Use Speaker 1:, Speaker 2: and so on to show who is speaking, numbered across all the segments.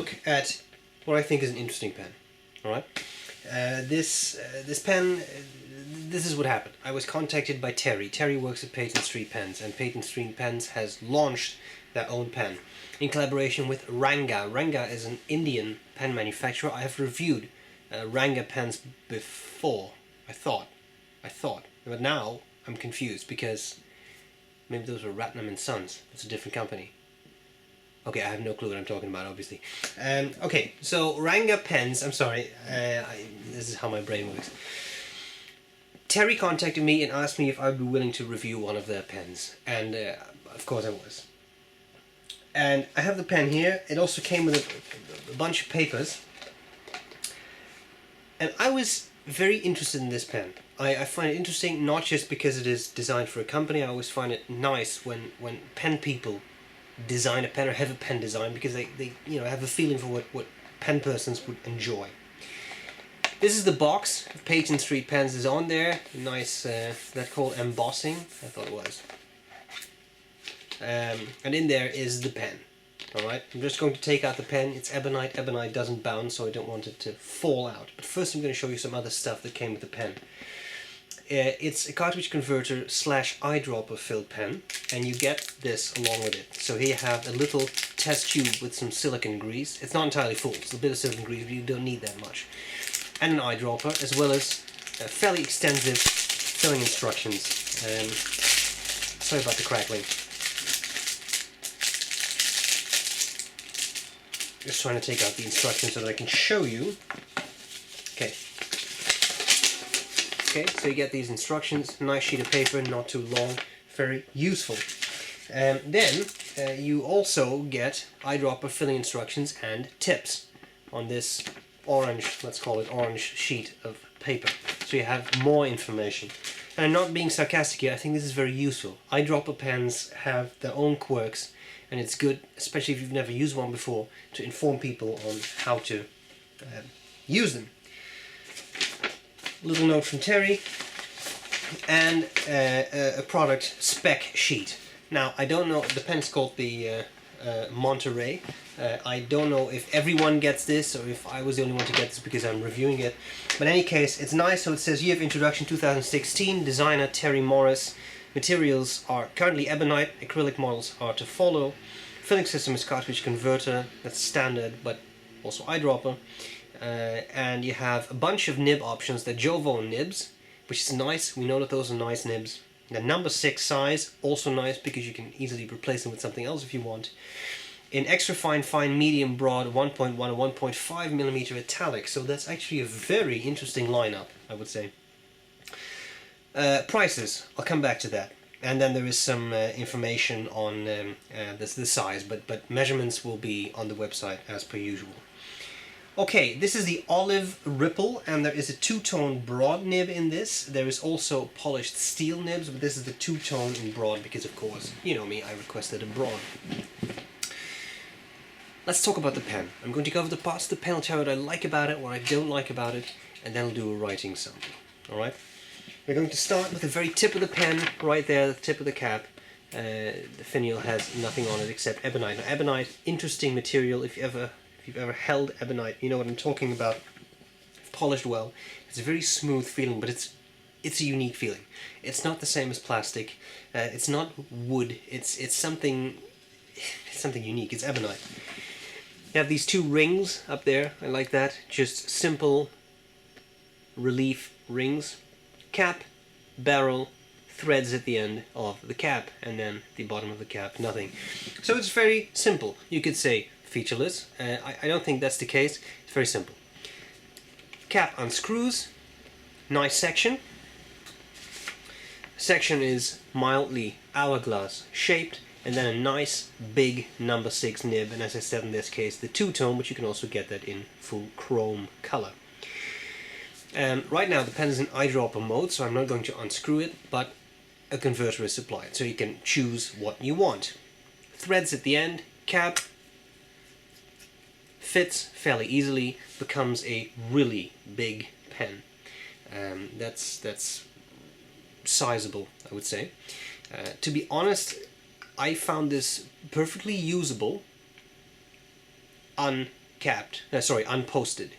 Speaker 1: look at what I think is an interesting pen. All right, this pen. This is what happened. I was contacted by Terry. Terry works at Peyton Street Pens, and Peyton Street Pens has launched their own pen in collaboration with Ranga. Ranga is an Indian pen manufacturer. I have reviewed Ranga pens before. I thought, but now I'm confused because maybe those were Ratnam and Sons. It's a different company. Okay, I have no clue what I'm talking about, obviously. Okay, so Ranga pens. I'm sorry. This is how my brain works. Terry contacted me and asked me if I'd be willing to review one of their pens, and of course I was. And I have the pen here. It also came with a bunch of papers, and I was very interested in this pen. I find it interesting not just because it is designed for a company. I always find it nice when pen people design a pen or have a pen design, because they have a feeling for what pen persons would enjoy. This is the box of Peyton Street Pens is on there. Nice, that's called embossing, I thought it was. And in there is the pen. Alright, I'm just going to take out the pen. It's Ebonite. Ebonite doesn't bounce, so I don't want it to fall out. But first I'm going to show you some other stuff that came with the pen. It's a cartridge converter / eyedropper filled pen, and you get this along with it. So here you have a little test tube with some silicone grease. It's not entirely full, it's a bit of silicone grease, but you don't need that much. And an eyedropper, as well as fairly extensive filling instructions. Sorry about the crackling. Just trying to take out the instructions so that I can show you. Okay. Okay, so you get these instructions, nice sheet of paper, not too long, very useful. Then you also get eyedropper filling instructions and tips on this orange, let's call it orange sheet of paper. So you have more information. And I'm not being sarcastic here, I think this is very useful. Eyedropper pens have their own quirks, and it's good, especially if you've never used one before, to inform people on how to use them. Little note from Terry, and a product spec sheet. Now, I don't know, the pen's called the Monterey. I don't know if everyone gets this or if I was the only one to get this because I'm reviewing it. But in any case, it's nice. So it says year of introduction 2016, designer Terry Morris. Materials are currently Ebonite, acrylic models are to follow. Filling system is cartridge converter, that's standard, but also eyedropper. And you have a bunch of nib options, the Jovo nibs, which is nice. We know that those are nice nibs. The number 6 size, also nice because you can easily replace them with something else if you want. In extra fine, medium, broad, 1.1 and 1.5 millimeter italic. So that's actually a very interesting lineup, I would say. Prices, I'll come back to that. And then there is some information on the size, but measurements will be on the website as per usual. Okay, this is the olive ripple, and there is a two-tone broad nib in this. There is also polished steel nibs, but this is the two-tone in broad because, of course, you know me, I requested a broad. Let's talk about the pen. I'm going to cover the parts of the pen, I'll tell you what I like about it, what I don't like about it, and then I'll do a writing sample. Alright? We're going to start with the very tip of the pen, right there, the tip of the cap. The finial has nothing on it except ebonite. Now, ebonite, interesting material. If you've ever held ebonite, you know what I'm talking about. If polished well, it's a very smooth feeling, but it's a unique feeling. It's not the same as plastic. It's not wood. It's something unique. It's ebonite. You have these two rings up there. I like that. Just simple relief rings. Cap, barrel, threads at the end of the cap, and then the bottom of the cap, nothing. So it's very simple. You could say featureless. I don't think that's the case. It's very simple. Cap unscrews. Nice section. Section is mildly hourglass shaped, and then a nice big number 6 nib, and as I said in this case, the two-tone, but you can also get that in full chrome color. Right now the pen is in eyedropper mode, so I'm not going to unscrew it, but a converter is supplied, so you can choose what you want. Threads at the end, cap, fits fairly easily, becomes a really big pen. That's sizable, I would say. To be honest, I found this perfectly usable, uncapped, sorry, unposted.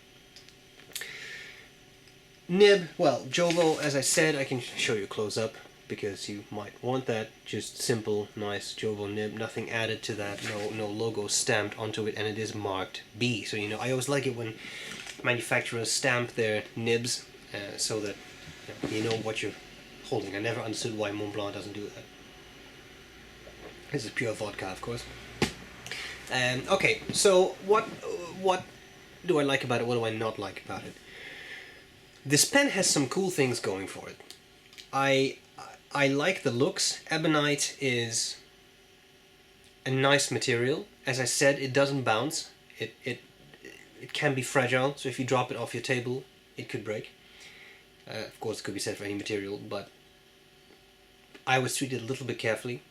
Speaker 1: Nib, well, Jovo, as I said, I can show you close up because you might want that. Just simple, nice Jovo nib, nothing added to that, no logo stamped onto it, and it is marked B. So, you know, I always like it when manufacturers stamp their nibs so that you know what you're holding. I never understood why Montblanc doesn't do that. This is pure vodka, of course. Okay, so what do I like about it? What do I not like about it? This pen has some cool things going for it. I like the looks. Ebonite is a nice material. As I said, it doesn't bounce. It can be fragile, so if you drop it off your table, it could break. Of course, it could be said for any material, but I was treated a little bit carefully.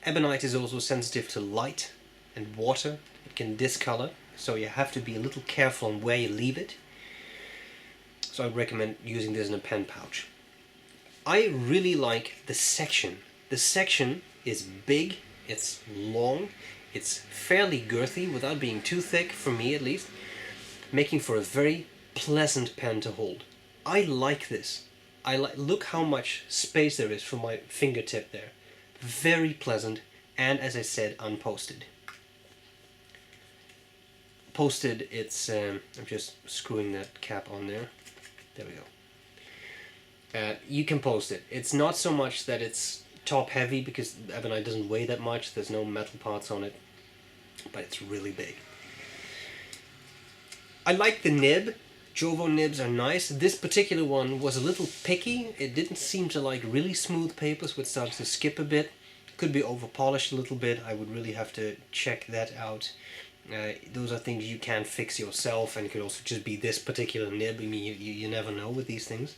Speaker 1: Ebonite is also sensitive to light and water. It can discolor, so you have to be a little careful on where you leave it. So I would recommend using this in a pen pouch. I really like the section. The section is big, it's long, it's fairly girthy without being too thick, for me at least, making for a very pleasant pen to hold. I like this. Look how much space there is for my fingertip there. Very pleasant, and as I said, unposted. Posted, it's I'm just screwing that cap on there. There we go. You can post it. It's not so much that it's top heavy because Ebonite doesn't weigh that much. There's no metal parts on it, but it's really big. I like the nib. Jovo nibs are nice. This particular one was a little picky. It didn't seem to like really smooth papers, which started to skip a bit. Could be over polished a little bit. I would really have to check that out. Those are things you can fix yourself, and it could also just be this particular nib. I mean, you never know with these things.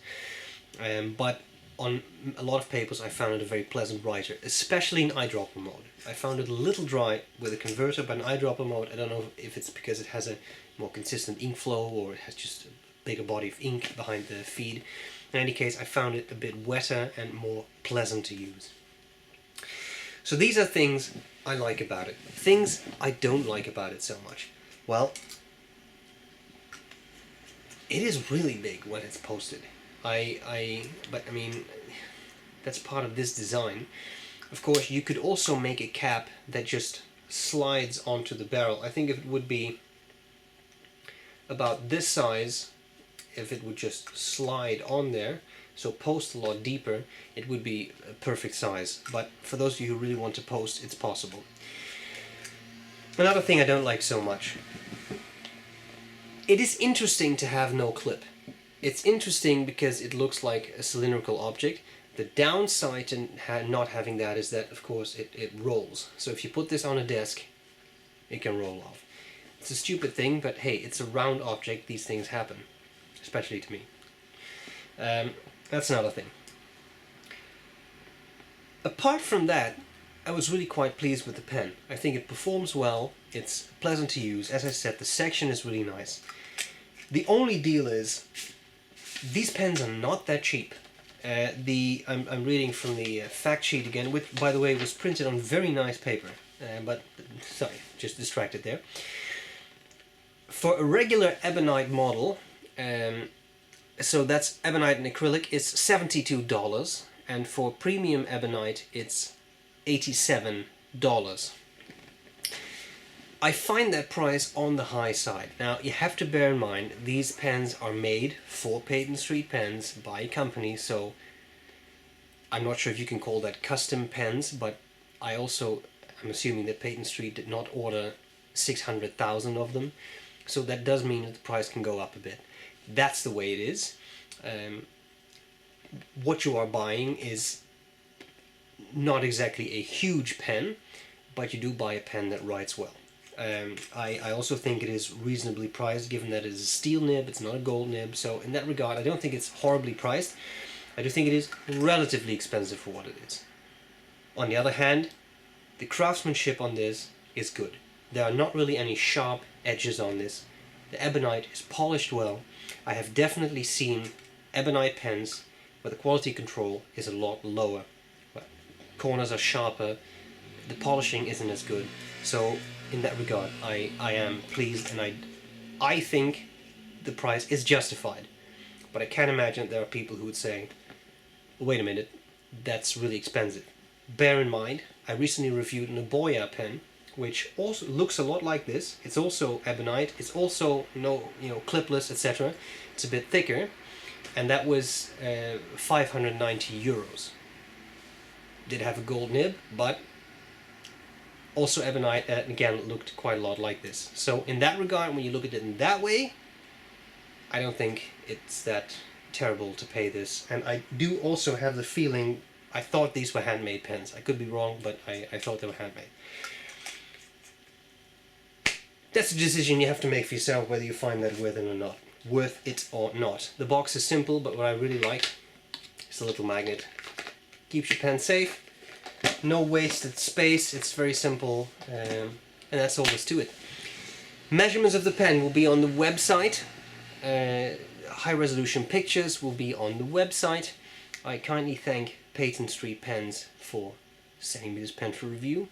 Speaker 1: But on a lot of papers I found it a very pleasant writer, especially in eyedropper mode. I found it a little dry with a converter, but in eyedropper mode I don't know if it's because it has a more consistent ink flow or it has just a bigger body of ink behind the feed. In any case, I found it a bit wetter and more pleasant to use. So these are things I like about it. Things I don't like about it so much. Well, it is really big when it's posted. But I mean, that's part of this design. Of course, you could also make a cap that just slides onto the barrel. I think if it would be about this size, if it would just slide on there, so post a lot deeper, it would be a perfect size. But for those of you who really want to post, it's possible. Another thing I don't like so much. It is interesting to have no clip. It's interesting because it looks like a cylindrical object. The downside to not having that is that, of course, it rolls. So if you put this on a desk, it can roll off. It's a stupid thing, but hey, it's a round object. These things happen, especially to me. That's another thing. Apart from that, I was really quite pleased with the pen. I think it performs well, it's pleasant to use. As I said, the section is really nice. The only deal is, these pens are not that cheap. I'm reading from the fact sheet again, which, by the way, was printed on very nice paper. But, sorry, just distracted there. For a regular Ebonite model, so that's Ebonite and acrylic, it's $72, and for premium Ebonite it's $87. I find that price on the high side. Now you have to bear in mind these pens are made for Peyton Street pens by a company, so I'm not sure if you can call that custom pens, but I'm assuming that Peyton Street did not order 600,000 of them, so that does mean that the price can go up a bit. That's the way it is. What you are buying is not exactly a huge pen, but you do buy a pen that writes well. I also think it is reasonably priced, given that it is a steel nib, it's not a gold nib, so in that regard I don't think it's horribly priced. I do think it is relatively expensive for what it is. On the other hand, the craftsmanship on this is good. There are not really any sharp edges on this. The Ebonite is polished well. I have definitely seen Ebonite pens where the quality control is a lot lower. Corners are sharper, the polishing isn't as good. So in that regard, I am pleased, and I think the price is justified. But I can't imagine there are people who would say, wait a minute, that's really expensive. Bear in mind, I recently reviewed an B.R.E pen, which also looks a lot like this. It's also Ebonite, it's also clipless, etc. It's a bit thicker, and that was 590 euros. Did have a gold nib, but also Ebonite, and again, it looked quite a lot like this. So in that regard, when you look at it in that way, I don't think it's that terrible to pay this. And I do also have the feeling, I thought these were handmade pens. I could be wrong, but I thought they were handmade. That's a decision you have to make for yourself, whether you find that worth it or not. The box is simple, but what I really like is a little magnet. Keeps your pen safe, no wasted space, it's very simple, and that's all there is to it. Measurements of the pen will be on the website. High resolution pictures will be on the website. I kindly thank Peyton Street Pens for sending me this pen for review,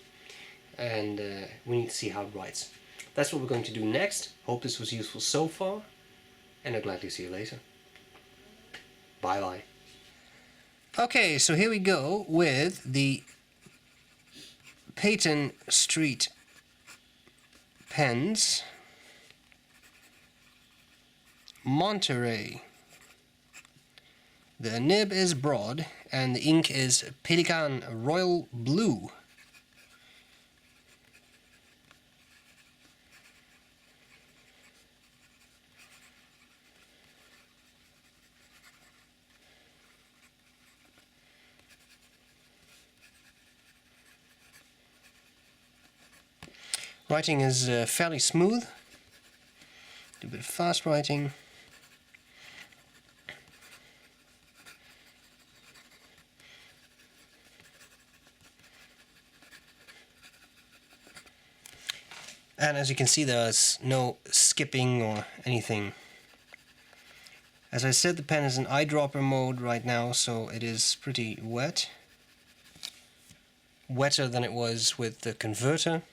Speaker 1: and we need to see how it writes. That's what we're going to do next. Hope this was useful so far, and I'll gladly see you later. Bye bye. Okay, so here we go with the Peyton Street Pens Monterey. The nib is broad and the ink is Pelican Royal Blue. Writing is fairly smooth. Do a bit of fast writing. And as you can see, there's no skipping or anything. As I said, the pen is in eyedropper mode right now, so it is pretty wet. Wetter than it was with the converter.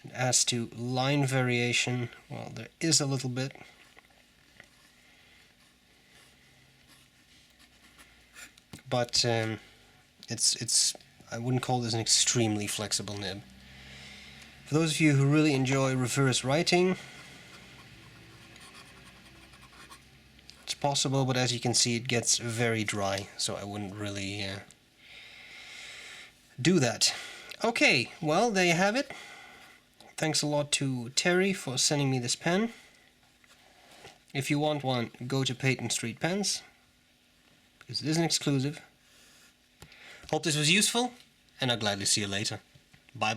Speaker 1: And as to line variation, well, there is a little bit. But it's I wouldn't call this an extremely flexible nib. For those of you who really enjoy reverse writing, it's possible, but as you can see it gets very dry, so I wouldn't really do that. Okay, well, there you have it. Thanks a lot to Terry for sending me this pen. If you want one, go to Peyton Street Pens, because it is an exclusive. Hope this was useful, and I'll gladly see you later. Bye bye.